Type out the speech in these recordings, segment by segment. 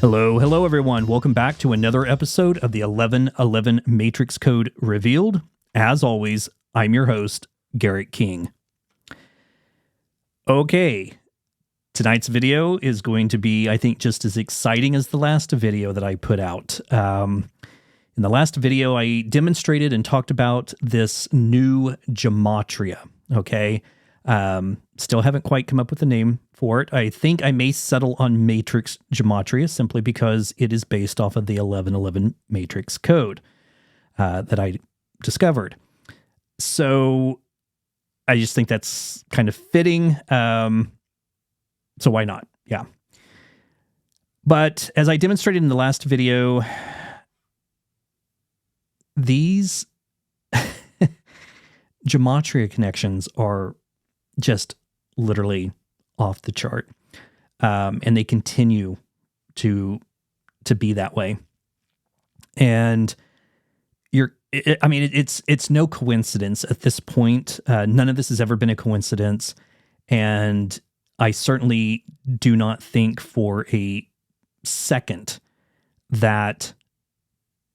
Hello everyone. Welcome back to another episode of the 1111 Matrix Code Revealed. As always, I'm your host, Gregg King. Okay, tonight's video is going to be, I think, just as exciting as the last video that I put out. In the last video, I demonstrated and talked about this new gematria, okay? Still haven't quite come up with a name for it. I think I may settle on Matrix Gematria simply because it is based off of the 1111 Matrix code that I discovered. So I just think that's kind of fitting. So why not? Yeah. But as I demonstrated in the last video, these gematria connections are just literally off the chart. And they continue to be that way. And it's no coincidence at this point. None of this has ever been a coincidence. And I certainly do not think for a second that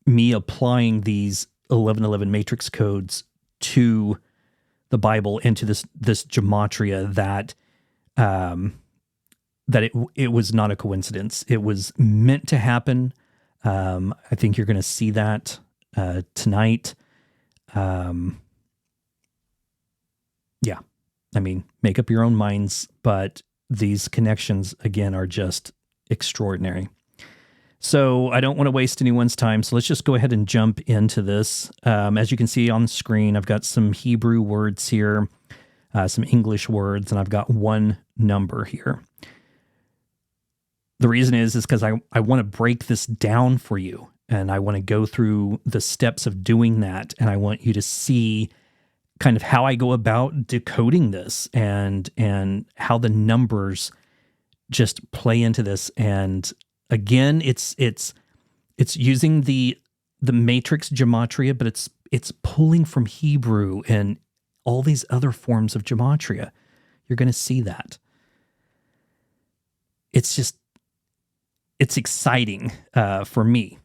me applying these 1111 matrix codes to the Bible and to this gematria that it was not a coincidence. It was meant to happen. I think you're going to see that tonight. Yeah. I mean, make up your own minds, but these connections, again, are just extraordinary. So I don't want to waste anyone's time, so let's just go ahead and jump into this. As you can see on the screen, I've got some Hebrew words here, some English words, and I've got one number here. The reason is because I want to break this down for you, and I want to go through the steps of doing that, and I want you to see kind of how I go about decoding this and how the numbers just play into this. And again, it's using the matrix gematria, but it's pulling from Hebrew and all these other forms of gematria. You're going to see that. It's exciting for me.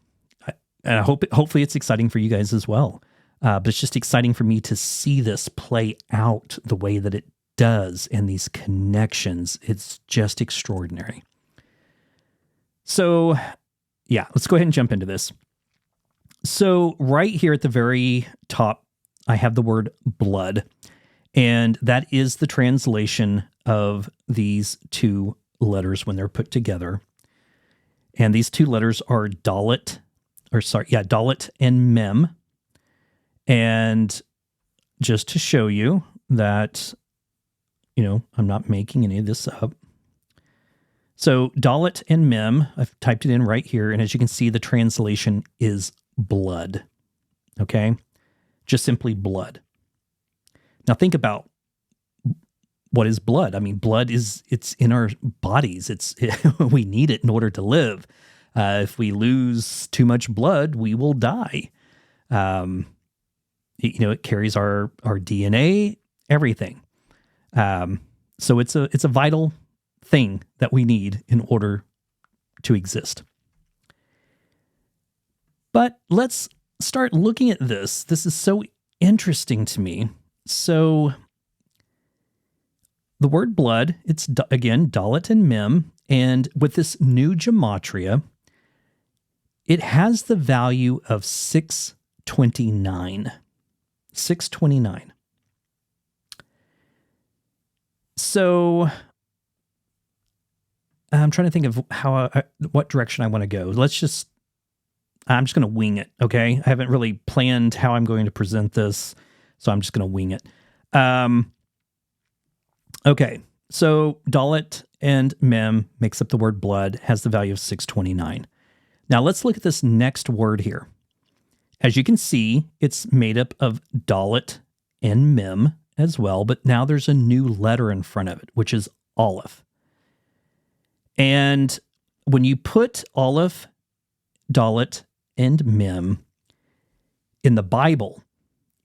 And I hopefully it's exciting for you guys as well. But it's just exciting for me to see this play out the way that it does and these connections. It's just extraordinary. So, yeah, let's go ahead and jump into this. So right here at the very top, I have the word blood, and that is the translation of these two letters when they're put together. And these two letters are Dalet and Mem. And just to show you that, I'm not making any of this up. So Dalet and Mem, I've typed it in right here, and as you can see, the translation is blood. Okay? Just simply blood. Now think about what is blood. I mean, blood it's in our bodies. We need it in order to live. If we lose too much blood, we will die. It carries our DNA, everything. So it's a vital thing that we need in order to exist. But let's start looking at this. This is so interesting to me. So the word blood, it's again Dalet and Mem, and with this new gematria, it has the value of 629. 629. So I'm trying to think of what direction I want to go. I'm just going to wing it, okay? I haven't really planned how I'm going to present this, so I'm just going to wing it. Okay, So Dalet and Mem makes up the word blood, has the value of 629. Now let's look at this next word here. As you can see, it's made up of Dalet and Mem as well, but now there's a new letter in front of it, which is Aleph. And when you put Aleph, Dalet, and Mem in the Bible,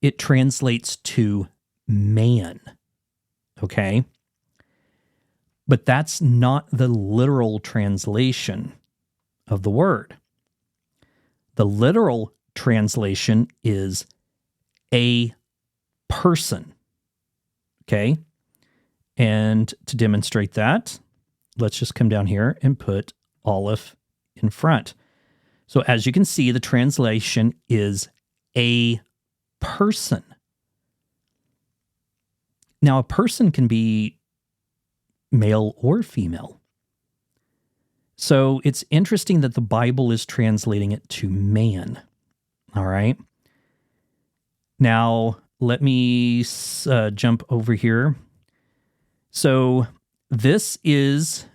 it translates to man. Okay? But that's not the literal translation of the word. The literal translation is a person. Okay? And to demonstrate that, let's just come down here and put Aleph in front. So as you can see, the translation is a person. Now, a person can be male or female. So it's interesting that the Bible is translating it to man. All right. Now, let me jump over here. So this is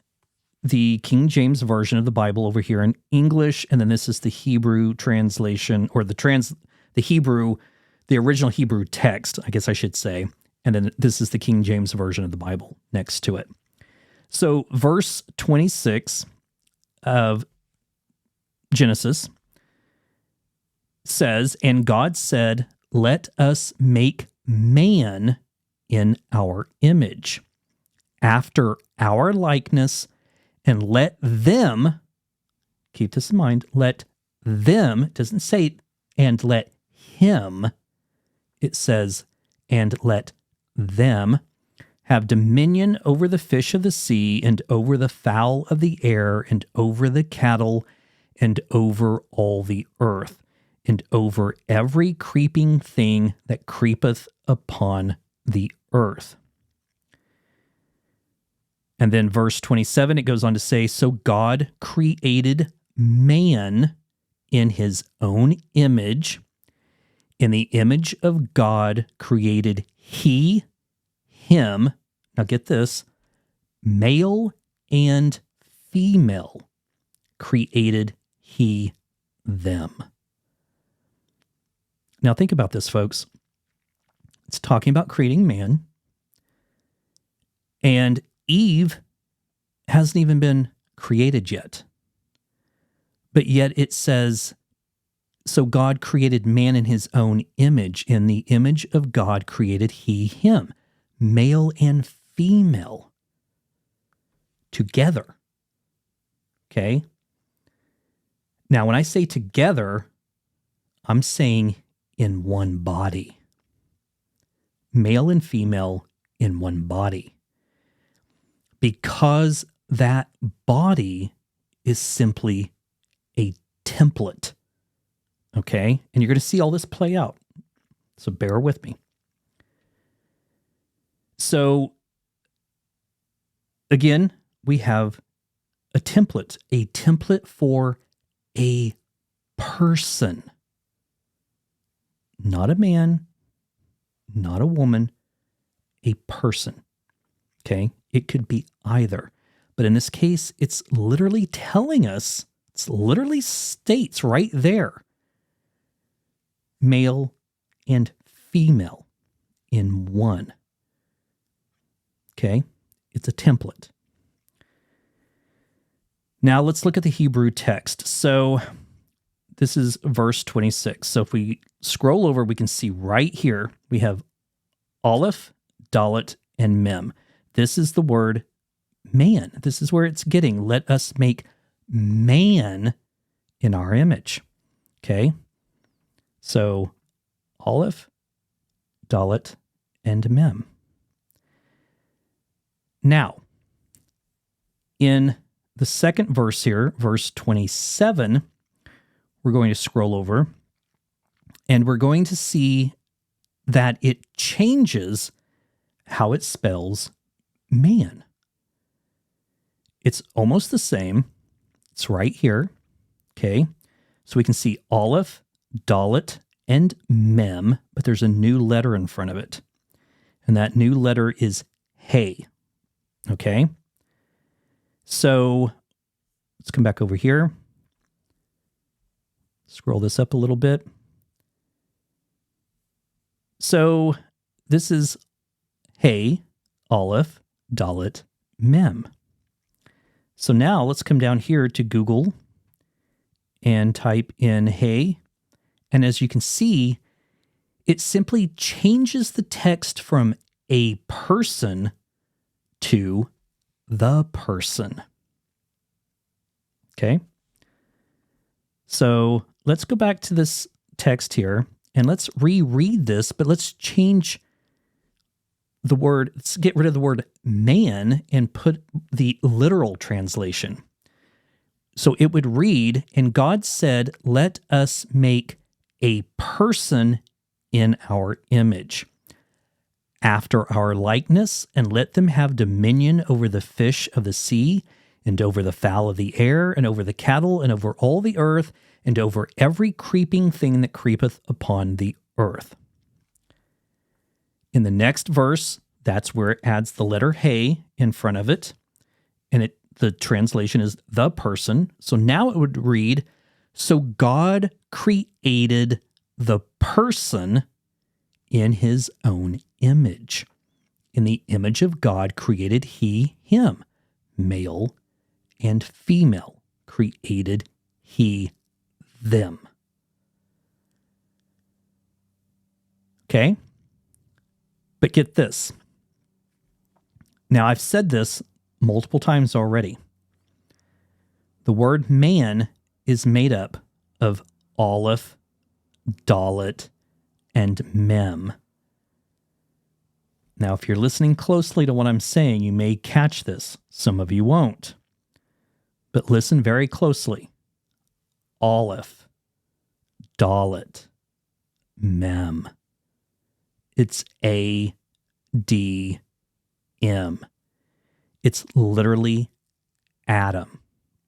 the King James Version of the Bible over here in English, and then this is the Hebrew translation, or the original Hebrew text, I guess I should say. And then this is the King James Version of the Bible next to it. So verse 26 of Genesis says, "And God said, let us make man in our image, after our likeness, and let them," keep this in mind, let them, it doesn't say, and let him, it says, and let them have dominion over the fish of the sea, and over the fowl of the air, and over the cattle, and over all the earth, and over every creeping thing that creepeth upon the earth. And then verse 27, it goes on to say, "So God created man in his own image. In the image of God created he him." Now get this, male and female created he them. Now think about this, folks. It's talking about creating man. And Eve hasn't even been created yet. But yet it says, so God created man in his own image. In the image of God created he him. Male and female. Together. Okay? Now, when I say together, I'm saying in one body. Male and female in one body. Because that body is simply a template. Okay? And you're going to see all this play out. So bear with me. So, again, we have a template for a person. Not a man, not a woman, a person. Okay? It could be either. But in this case, it's literally telling us, it's literally states right there, male and female in one. Okay? It's a template. Now let's look at the Hebrew text. So this is verse 26. So if we scroll over, we can see right here, we have Aleph, Dalet, and Mem. This is the word man. This is where it's getting. Let us make man in our image. Okay? So Aleph, Dalet, and Mem. Now, in the second verse here, verse 27, we're going to scroll over, and we're going to see that it changes how it spells man. It's almost the same. It's right here. Okay. So we can see Aleph, Dalet, and Mem, but there's a new letter in front of it. And that new letter is Hey. Okay. So let's come back over here. Scroll this up a little bit. So this is Hey, Aleph, Dalet, Mem. So now let's come down here to Google and type in Hey. And as you can see, it simply changes the text from a person to the person. Okay. So let's go back to this text here and let's reread this, but let's change the word, let's get rid of the word man and put the literal translation. So it would read, and God said, let us make a person in our image, after our likeness, and let them have dominion over the fish of the sea, and over the fowl of the air, and over the cattle, and over all the earth, and over every creeping thing that creepeth upon the earth. In the next verse, that's where it adds the letter Hey in front of it, and the translation is the person. So now it would read, so God created the person in his own image. In the image of God created he him, male and female created he them. Okay? But get this. Now, I've said this multiple times already. The word man is made up of Aleph, Dalet, and Mem. Now, if you're listening closely to what I'm saying, you may catch this. Some of you won't. But listen very closely. Aleph, Dalet, Mem. It's A-D-M. It's literally Adam.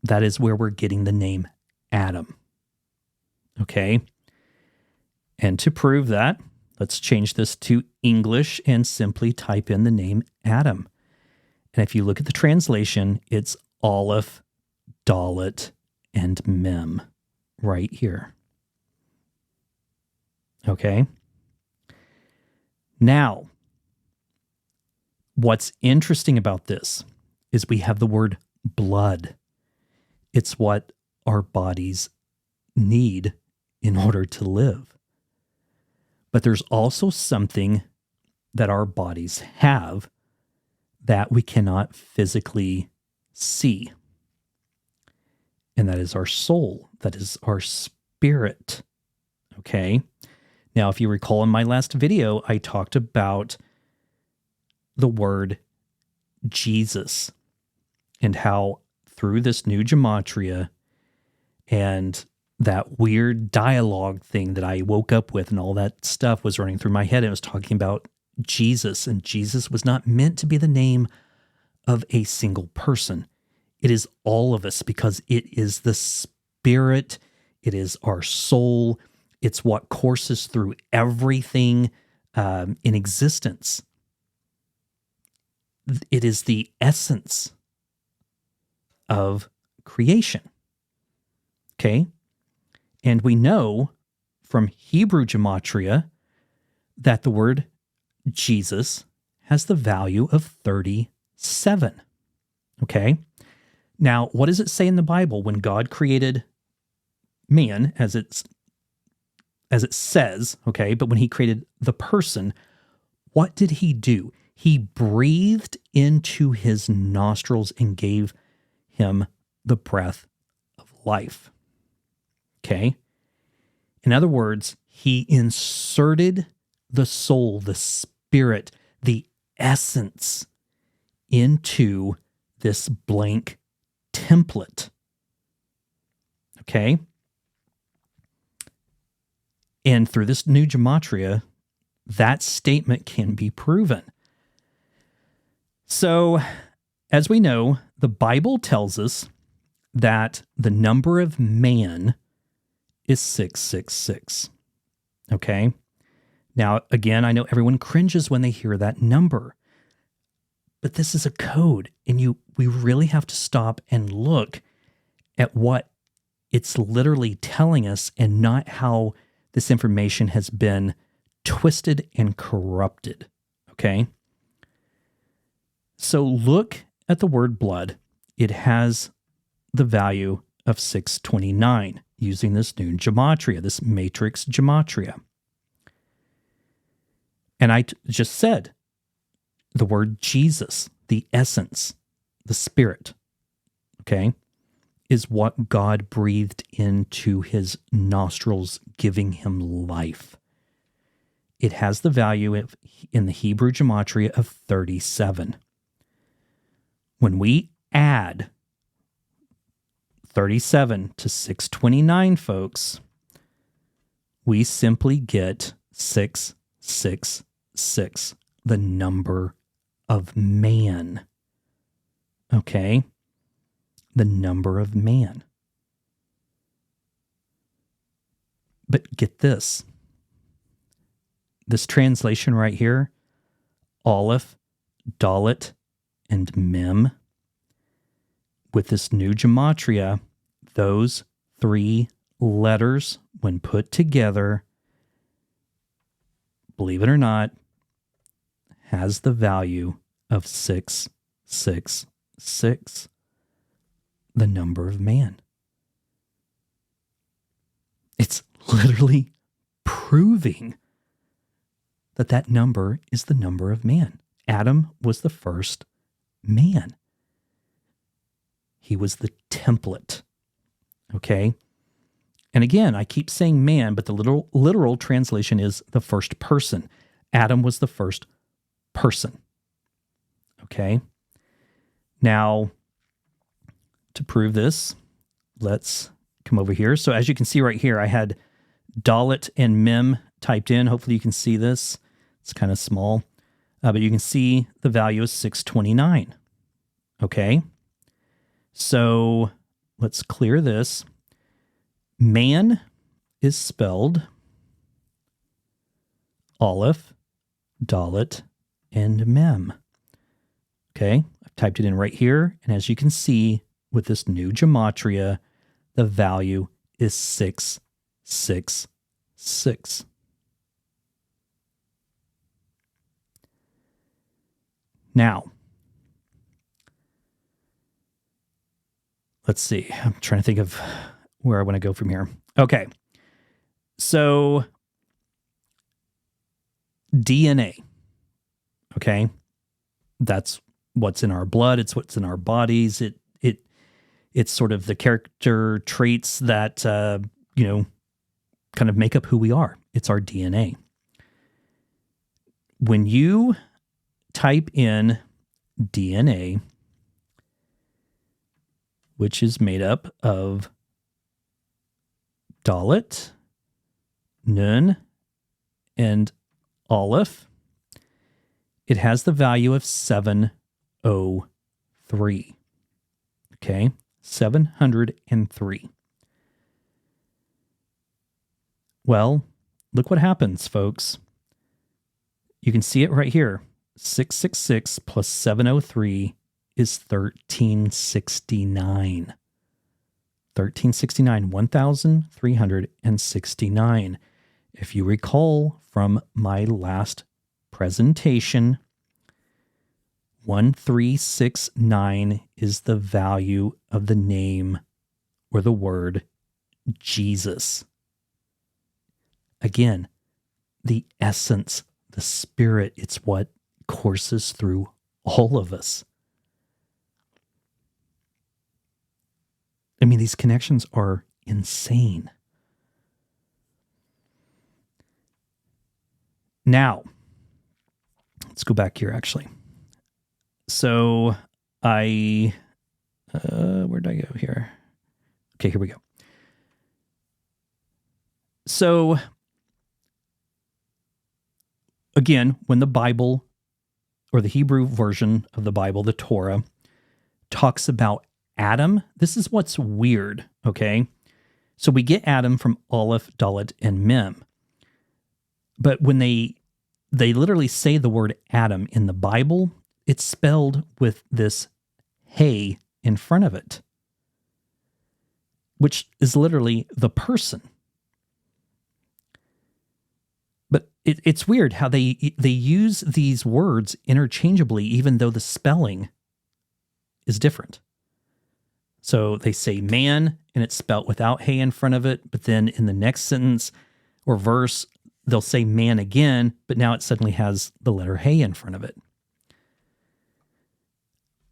That is where we're getting the name Adam. Okay? And to prove that, let's change this to English and simply type in the name Adam. And if you look at the translation, it's Aleph, Dalet, and Mem right here. Okay? Now, what's interesting about this is we have the word blood. It's what our bodies need in order to live. But there's also something that our bodies have that we cannot physically see. And that is our soul. That is our spirit. Okay? Now, if you recall in my last video, I talked about the word Jesus and how through this new gematria and that weird dialogue thing that I woke up with and all that stuff was running through my head. It was talking about Jesus, and Jesus was not meant to be the name of a single person. It is all of us because it is the spirit. It is our soul. It's what courses through everything in existence. It is the essence of creation. Okay? And we know from Hebrew gematria that the word Jesus has the value of 37. Okay? Now, what does it say in the Bible when God created man, as it says, okay, but when he created the person, what did he do? He breathed into his nostrils and gave him the breath of life. Okay? In other words, he inserted the soul, the spirit, the essence into this blank template. Okay? And through this new gematria, that statement can be proven. So, as we know, the Bible tells us that the number of man is 666. Okay? Now, again, I know everyone cringes when they hear that number. But this is a code, and we really have to stop and look at what it's literally telling us and not how this information has been twisted and corrupted, okay? So look at the word blood. It has the value of 629 using this new gematria, this Matrix Gematria. And I just said the word Jesus, the essence, the spirit, okay, is what God breathed into his nostrils, giving him life. It has the value in the Hebrew gematria of 37. When we add 37 to 629, folks, we simply get 666, the number of man. Okay? The number of man. But get this. This translation right here, Aleph, Dalet, and Mem, with this new gematria, those three letters, when put together, believe it or not, has the value of 666, the number of man. It's literally proving that number is the number of man. Adam was the first man. He was the template. Okay? And again, I keep saying man, but the literal translation is the first person. Adam was the first person. Okay? Now, to prove this, let's come over here. So as you can see right here, I had Dalet and Mem typed in. Hopefully you can see this. It's kind of small, but you can see the value is 629. Okay? So let's clear this. Man is spelled Aleph, Dalet, and Mem. Okay? I've typed it in right here, and as you can see, with this new gematria, the value is 666. Now, let's see. I'm trying to think of where I want to go from here. Okay. So, DNA. Okay? That's what's in our blood. It's what's in our bodies. It's sort of the character traits that, kind of make up who we are. It's our DNA. When you type in DNA, which is made up of Dalet, Nun, and Aleph, it has the value of 703. Okay? 703. Well, look what happens, folks. You can see it right here. 666 plus 703 is 1369. 1369, 1,369. If you recall from my last presentation, 1369 is the value of the name or the word Jesus. Again, the essence, the spirit, it's what courses through all of us. I mean, these connections are insane. Now, let's go back here, actually. So where did I go here? Okay, here we go. So, again, when the Bible, or the Hebrew version of the Bible, the Torah, talks about Adam, this is what's weird, okay? So we get Adam from Aleph, Dalet, and Mem. But when they literally say the word Adam in the Bible, it's spelled with this hey in front of it, which is literally the person. But it's weird how they use these words interchangeably, even though the spelling is different. So they say man, and it's spelt without hey in front of it, but then in the next sentence or verse, they'll say man again, but now it suddenly has the letter hey in front of it.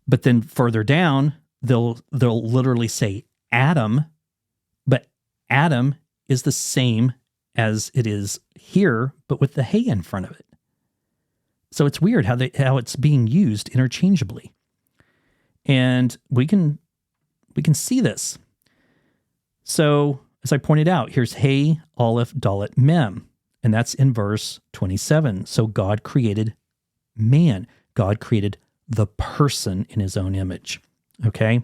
But then further down, they'll literally say Adam, but Adam is the same as it is here, but with the hey in front of it. So it's weird how it's being used interchangeably. And we can see this. So as I pointed out, here's hey, Aleph, Dalet, Mem. And that's in verse 27. So God created man. God created the person in his own image. Okay?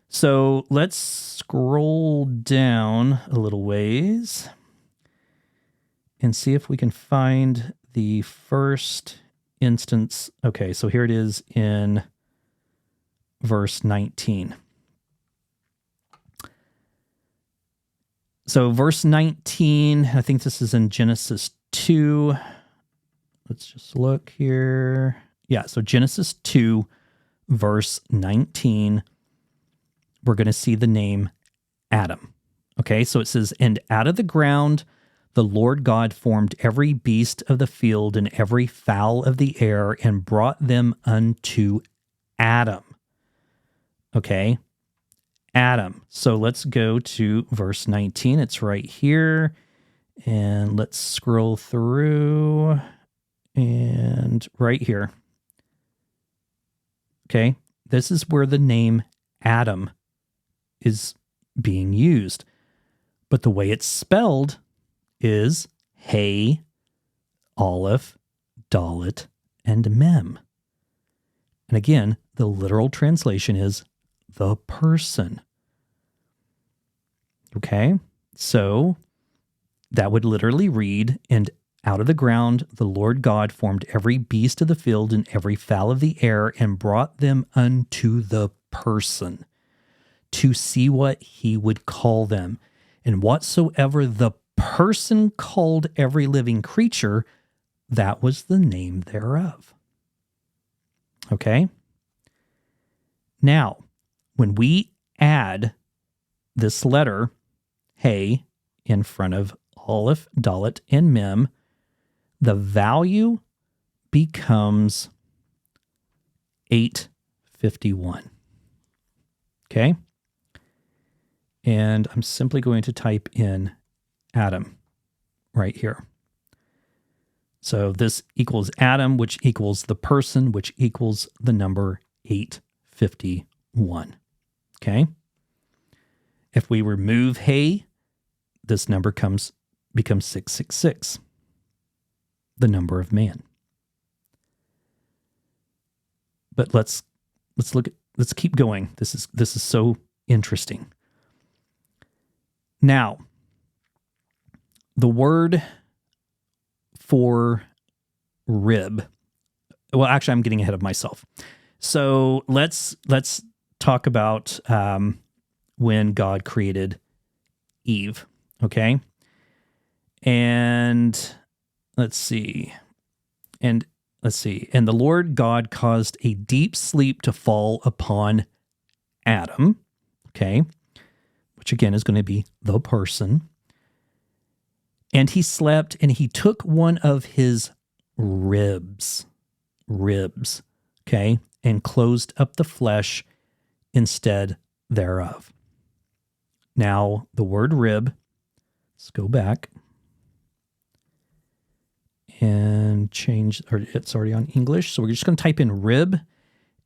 So let's scroll down a little ways and see if we can find the first instance. Okay, so here it is in verse 19. So verse 19, I think this is in Genesis 2. Let's just look here. Yeah, so Genesis 2, verse 19, we're going to see the name Adam. Okay, so it says, and out of the ground the Lord God formed every beast of the field and every fowl of the air and brought them unto Adam. Okay, Adam. So let's go to verse 19. It's right here. And let's scroll through. And right here. Okay, this is where the name Adam is being used. But the way it's spelled is Hey, Aleph, Dalet, and Mem. And again, the literal translation is the person. Okay, so that would literally read, and out of the ground the Lord God formed every beast of the field and every fowl of the air and brought them unto the person to see what he would call them. And whatsoever the person called every living creature, that was the name thereof. Okay? Now, when we add this letter, hey, in front of Aleph, Dalet, and Mem, the value becomes 851. Okay? And I'm simply going to type in Adam right here. So this equals Adam, which equals the person, which equals the number 851. Okay? If we remove hey, this number becomes 666, the number of man. But let's keep going. This is so interesting. Now, the word for rib. Well, actually, I'm getting ahead of myself. So let's talk about when God created Eve. Okay, and let's see. And the Lord God caused a deep sleep to fall upon Adam. Okay, which again is going to be the person. And he slept, and he took one of his ribs, okay, and closed up the flesh instead thereof. Now, the word rib, let's go back and change, or it's already on English, so we're just going to type in rib,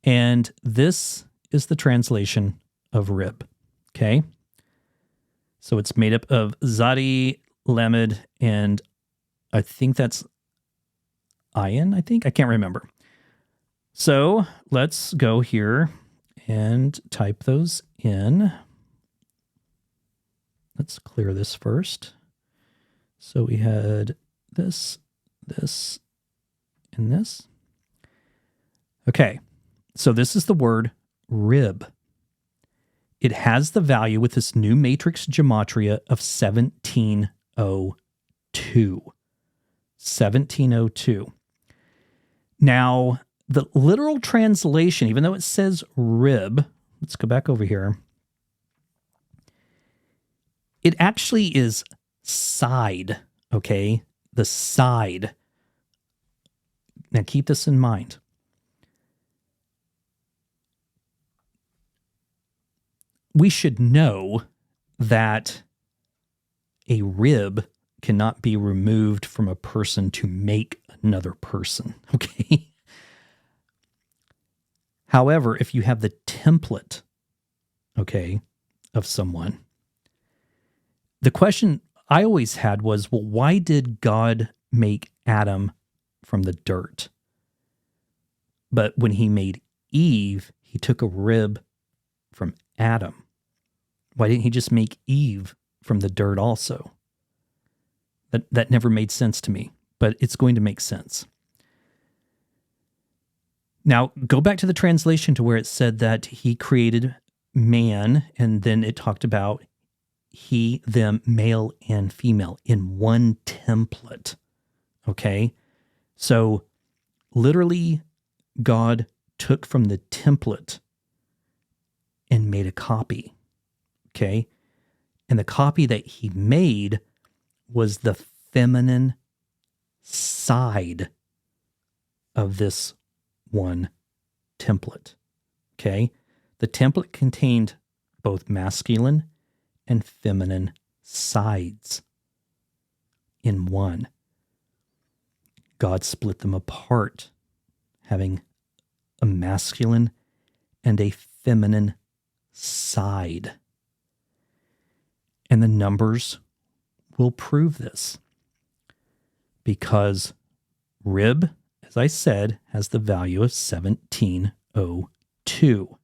and this is the translation of rib, okay? So it's made up of Zadi, Lamed, and I think that's Ayin, I can't remember. So let's go here and type those in. Let's clear this first. So we had this, and this. Okay, so this is the word rib. It has the value with this new Matrix Gematria of 1702. 1702. Now, the literal translation, even though it says rib, let's go back over here. It actually is side, okay? The side. Now, keep this in mind. We should know that a rib cannot be removed from a person to make another person, okay? However, if you have the template, okay, of someone, the question I always had was, well, why did God make Adam from the dirt? But when he made Eve, he took a rib from Adam. Why didn't he just make Eve from the dirt also? That never made sense to me, but it's going to make sense. Now, go back to the translation to where it said that he created man, and then it talked about he, them, male and female in one template. Okay? So, literally, God took from the template and made a copy. Okay? And the copy that he made was the feminine side of this one template. Okay? The template contained both masculine and feminine sides in one. God split them apart, having a masculine and a feminine side. And the numbers will prove this, because rib, as I said, has the value of 1702.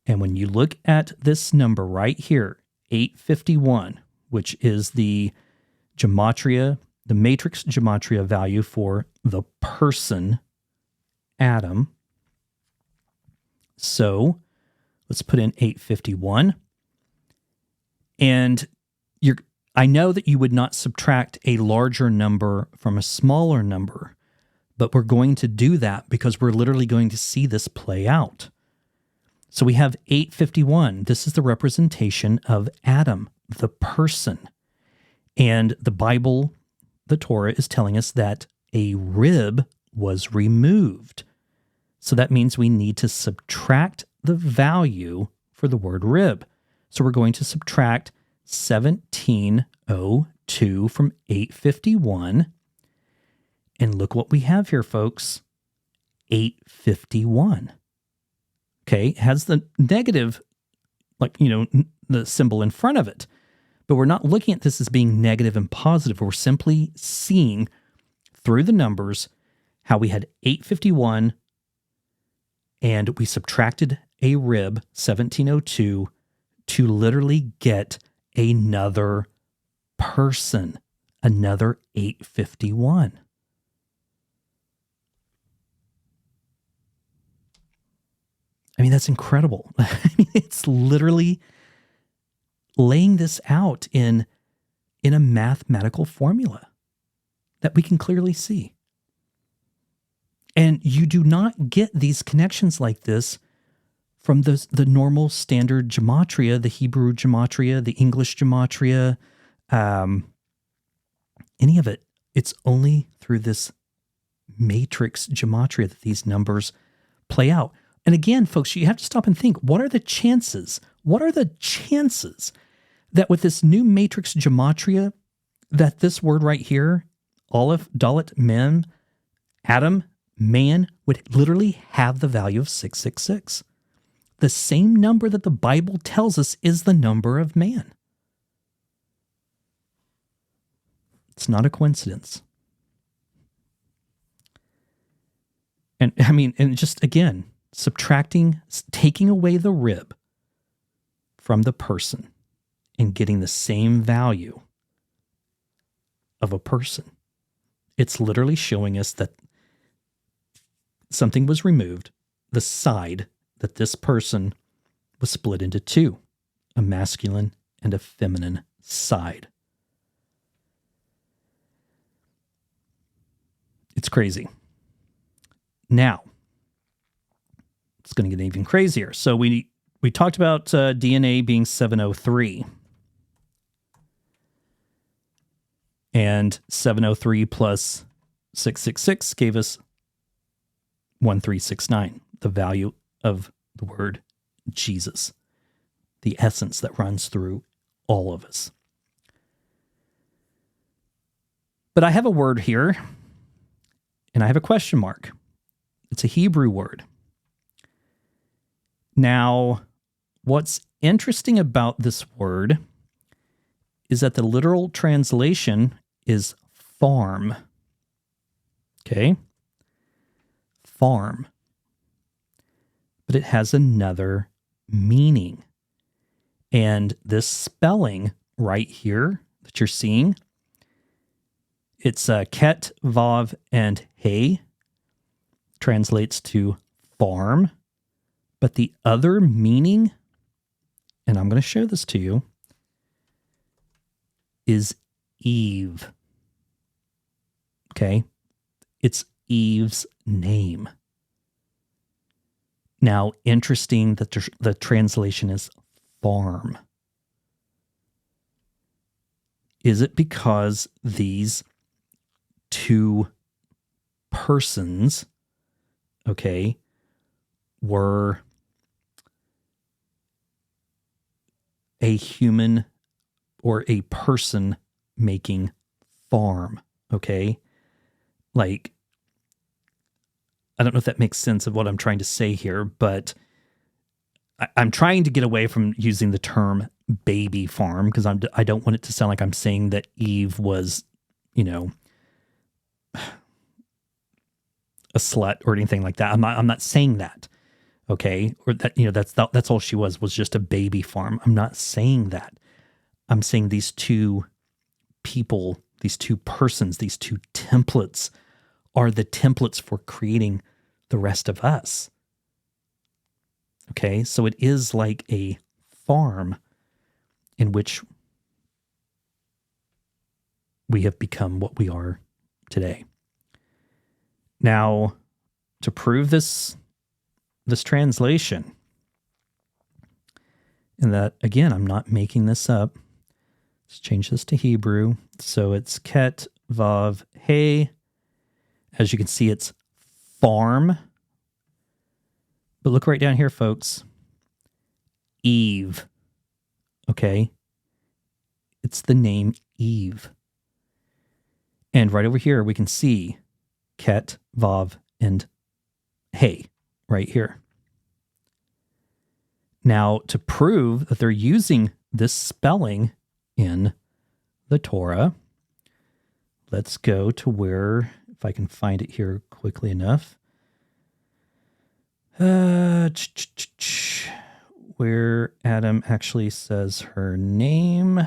And when you look at this number right here, 851, which is the gematria, the matrix gematria value for the person Adam. So let's put in 851. And I know that you would not subtract a larger number from a smaller number, but we're going to do that because we're literally going to see this play out. So we have 851. This is the representation of Adam, the person. And the Bible, the Torah, is telling us that a rib was removed. So that means we need to subtract the value for the word rib. So we're going to subtract 1702 from 851. And look what we have here, folks. 851. Okay, it has the negative, the symbol in front of it. But we're not looking at this as being negative and positive. We're simply seeing through the numbers how we had 851 and we subtracted a rib, 1702, to literally get another person, another 851. I mean, that's incredible. I mean, it's literally laying this out in a mathematical formula that we can clearly see. And you do not get these connections like this from the normal standard gematria, the Hebrew gematria, the English gematria, any of it. It's only through this matrix gematria that these numbers play out. And again, folks, you have to stop and think, what are the chances? What are the chances that with this new matrix gematria, that this word right here, Aleph, Dalet, Mem, Adam, man, would literally have the value of 666? The same number that the Bible tells us is the number of man. It's not a coincidence. And I mean, and just again, subtracting, taking away the rib from the person and getting the same value of a person. It's literally showing us that something was removed, the side that this person was split into two, a masculine and a feminine side. It's crazy. Now, it's going to get even crazier. So we talked about DNA being 703. And 703 plus 666 gave us 1369, the value of the word Jesus, the essence that runs through all of us. But I have a word here, and I have a question mark. It's a Hebrew word. Now, what's interesting about this word is that the literal translation is farm. Okay? Farm. But it has another meaning. And this spelling right here that you're seeing, it's ket, vav, and hey, translates to farm. But the other meaning, and I'm going to show this to you, is Eve. Okay? It's Eve's name. Now, interesting that the translation is farm. Is it because these two persons, okay, were a human or a person making farm, okay? Like, I don't know if that makes sense of what I'm trying to say here, but I'm trying to get away from using the term baby farm because I don't want it to sound like I'm saying that Eve was, a slut or anything like that. I'm not saying that, okay? Or that, that's all she was just a baby farm. I'm not saying that. I'm saying these two people, these two persons, these two templates are the templates for creating the rest of us. Okay, so it is like a farm in which we have become what we are today. Now, to prove this translation, and that, again, I'm not making this up. Let's change this to Hebrew. So it's ket, vav, hey. As you can see, it's farm. But look right down here, folks. Eve. Okay? It's the name Eve. And right over here, we can see ket, vav, and hey right here. Now, to prove that they're using this spelling in the Torah, let's go to where, if I can find it here quickly enough, where Adam actually says her name.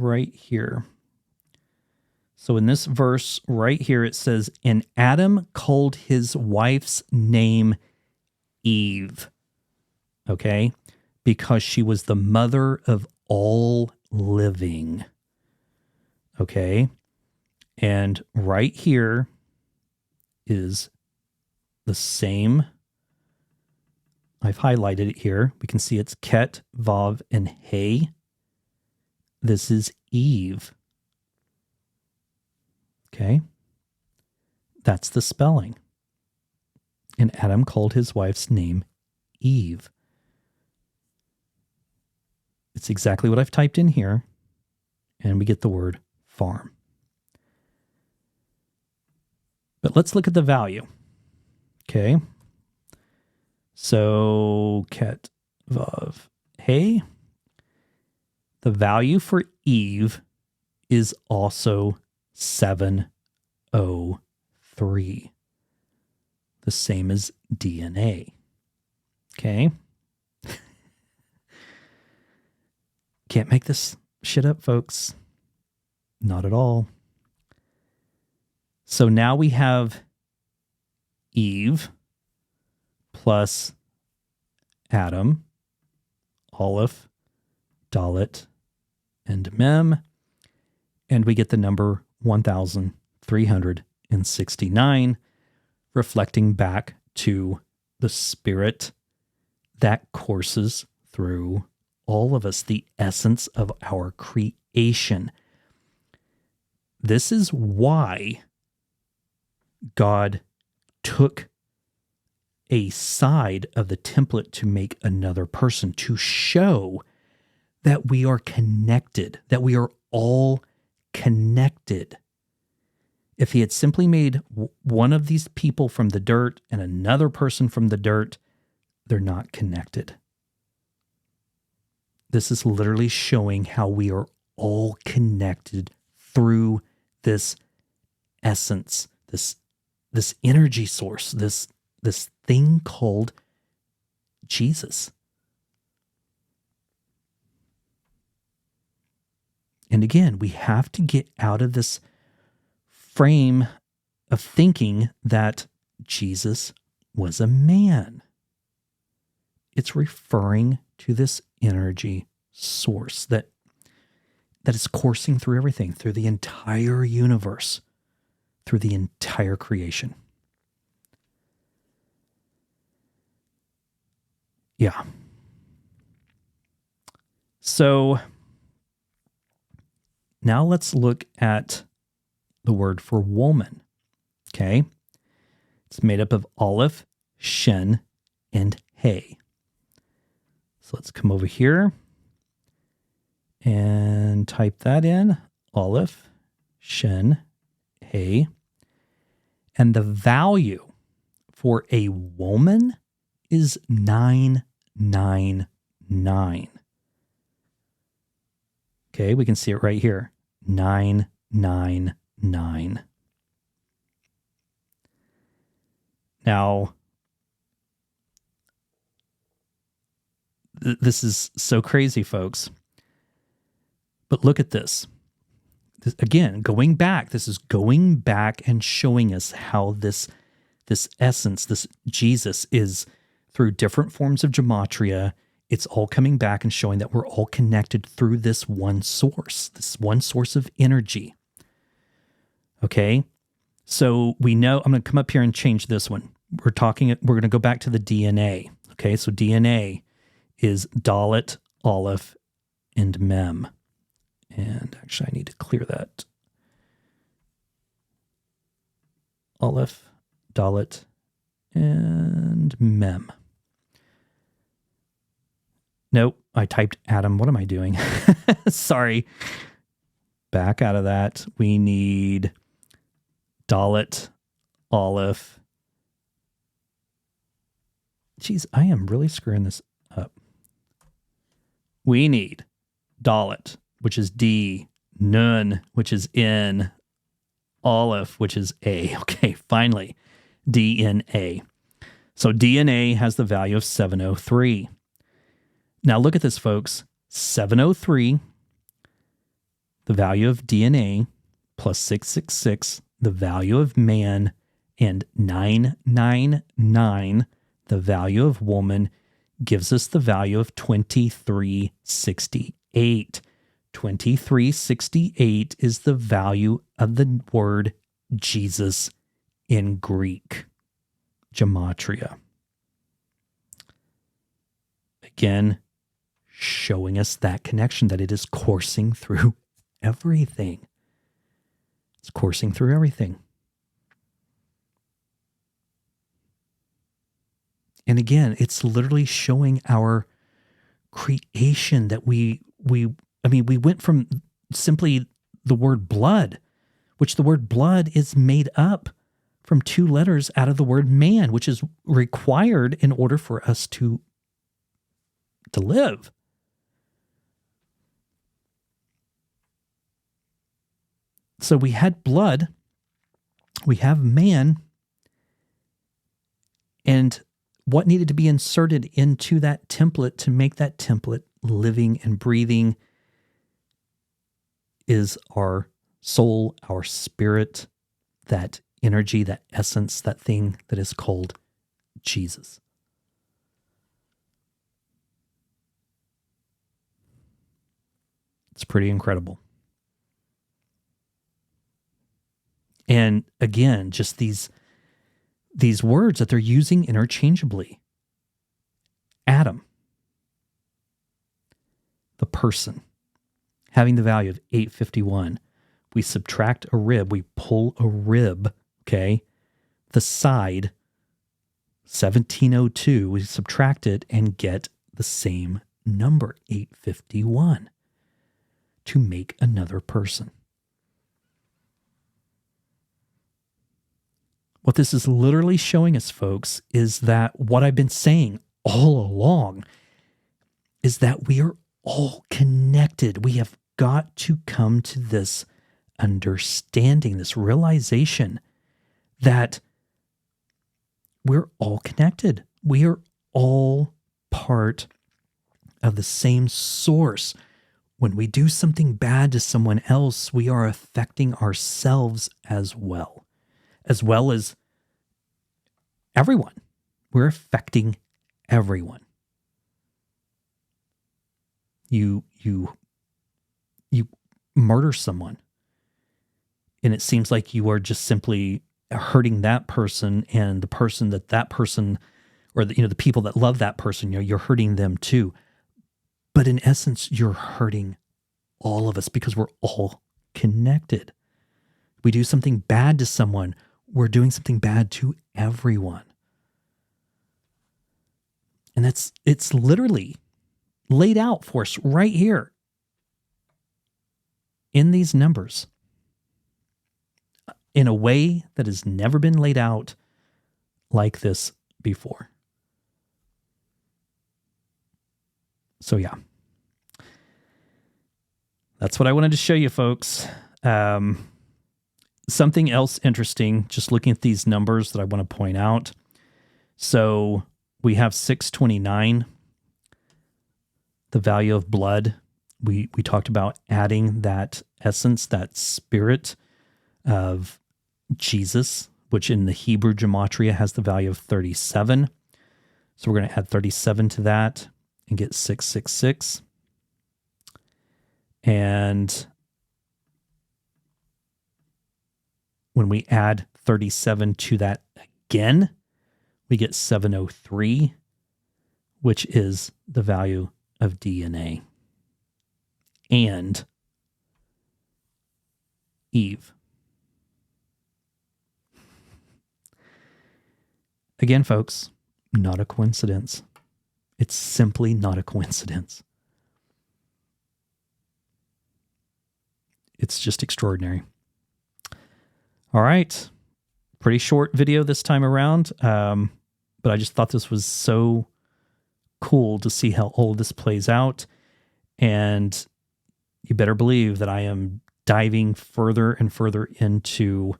Right here. So in this verse right here, it says, and Adam called his wife's name Eve. Okay? Because she was the mother of all living. Okay? And right here is the same. I've highlighted it here. We can see it's ket, vav, and hey. This is Eve. Okay? That's the spelling. And Adam called his wife's name Eve. It's exactly what I've typed in here. And we get the word farm. But let's look at the value. Okay? So, ket, vav, hey. The value for Eve is also 703. The same as DNA. Okay? Can't make this shit up, folks. Not at all. So now we have Eve plus Adam, Aleph, Dalet, and Mem. And we get the number 1,369, reflecting back to the spirit that courses through all of us, the essence of our creation. This is why God took a side of the template to make another person, to show that we are connected, that we are all connected. If he had simply made one of these people from the dirt and another person from the dirt, they're not connected. This is literally showing how we are all connected through this essence, this energy source, this thing called Jesus. And again, we have to get out of this frame of thinking that Jesus was a man. It's referring to this energy source that is coursing through everything, through the entire universe, through the entire creation. Yeah. So now let's look at the word for woman. Okay. It's made up of Aleph, Shen, and He. So let's come over here and type that in. Aleph, Shen, He. And the value for a woman is 999. Okay, we can see it right here. 999. Now, this is so crazy, folks. But look at this. Again, going back, this is going back and showing us how this essence, this Jesus, is through different forms of gematria. It's all coming back and showing that we're all connected through this one source of energy. Okay? So we know, I'm going to come up here and change this one. We're going to go back to the DNA. Okay? So DNA is Dalet, Aleph, and Mem. And actually, I need to clear that. Aleph, Dalet, and Mem. Nope, I typed Adam. What am I doing? Sorry. Back out of that. We need Dalet, Aleph. Jeez, I am really screwing this up. We need Dalet, which is D, Nun, which is N, Aleph, which is A. Okay, finally, DNA. So DNA has the value of 703. Now look at this, folks. 703, the value of DNA, plus 666, the value of man, and 999, the value of woman, gives us the value of 2368. 2368 is the value of the word Jesus in Greek gematria. Again, showing us that connection, that it is coursing through everything. It's coursing through everything. And again, it's literally showing our creation that we went from simply the word blood, which the word blood is made up from two letters out of the word man, which is required in order for us to live. So we had blood, we have man, and what needed to be inserted into that template to make that template living and breathing is our soul, our spirit, that energy, that essence, that thing that is called Jesus. It's pretty incredible. And again, just these words that they're using interchangeably. Adam, the person, having the value of 851. We subtract a rib, we pull a rib, okay? The side, 1702, we subtract it and get the same number, 851, to make another person. What this is literally showing us, folks, is that what I've been saying all along is that we are all connected. We have got to come to this understanding, this realization that we're all connected. We are all part of the same source. When we do something bad to someone else, we are affecting ourselves as well as everyone. We're affecting everyone. You murder someone, and it seems like you are just simply hurting that person, and the person that person, or the people that love that person, you're hurting them too. But in essence, you're hurting all of us because we're all connected. We do something bad to someone, we're doing something bad to everyone. And it's literally laid out for us right here in these numbers in a way that has never been laid out like this before. So yeah, that's what I wanted to show you, folks. Something else interesting, just looking at these numbers that I want to point out. So we have 629, the value of blood. We talked about adding that essence, that spirit of Jesus, which in the Hebrew Gematria has the value of 37. So we're going to add 37 to that and get 666. And when we add 37 to that again, we get 703, which is the value of DNA. And Eve. Again, folks, not a coincidence. It's simply not a coincidence. It's just extraordinary. All right. Pretty short video this time around, but I just thought this was so cool to see how all of this plays out. And you better believe that I am diving further and further into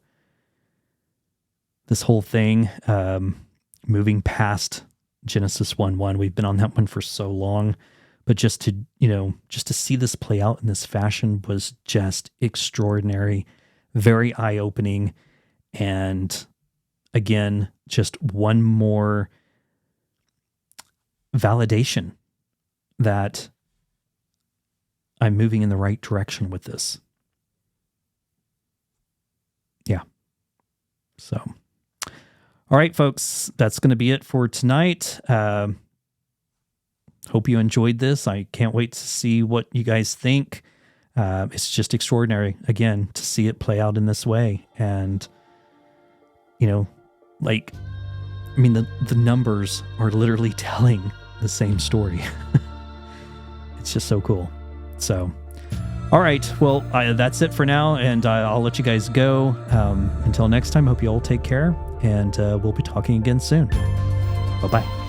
this whole thing, moving past Genesis 1:1. We've been on that one for so long, but just to see this play out in this fashion was just extraordinary, very eye-opening. And again, just one more validation that I'm moving in the right direction with this. Yeah. So, all right, folks, that's going to be it for tonight. Hope you enjoyed this. I can't wait to see what you guys think. It's just extraordinary, again, to see it play out in this way. And, the numbers are literally telling the same story. It's just so cool. So, all right. Well, that's it for now, and I'll let you guys go. Until next time, hope you all take care, and we'll be talking again soon. Bye-bye.